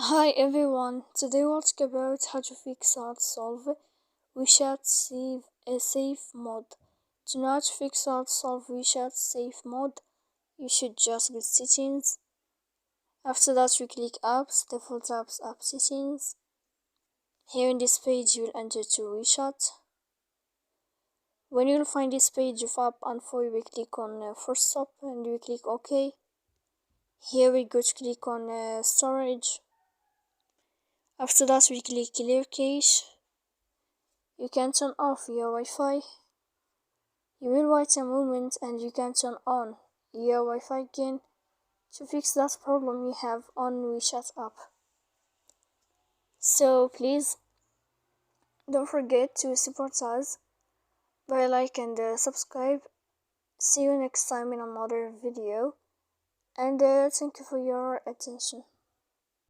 Hi everyone, today we'll talk about how to fix or solve Wechat safe mode. To know how to fix or solve Wechat safe mode, you should just go to settings. After that, we click apps, default apps, app settings. Here in this page, you'll enter to Wechat. When you'll find this page of app info, you will click on first stop and you click OK. Here we go to click on storage. After that, we click clear cache. You can turn off your Wi-Fi. You will wait a moment and you can turn on your Wi-Fi again to fix that problem you have on Wechat app. So please don't forget to support us by like and subscribe. See you next time in another video, and thank you for your attention.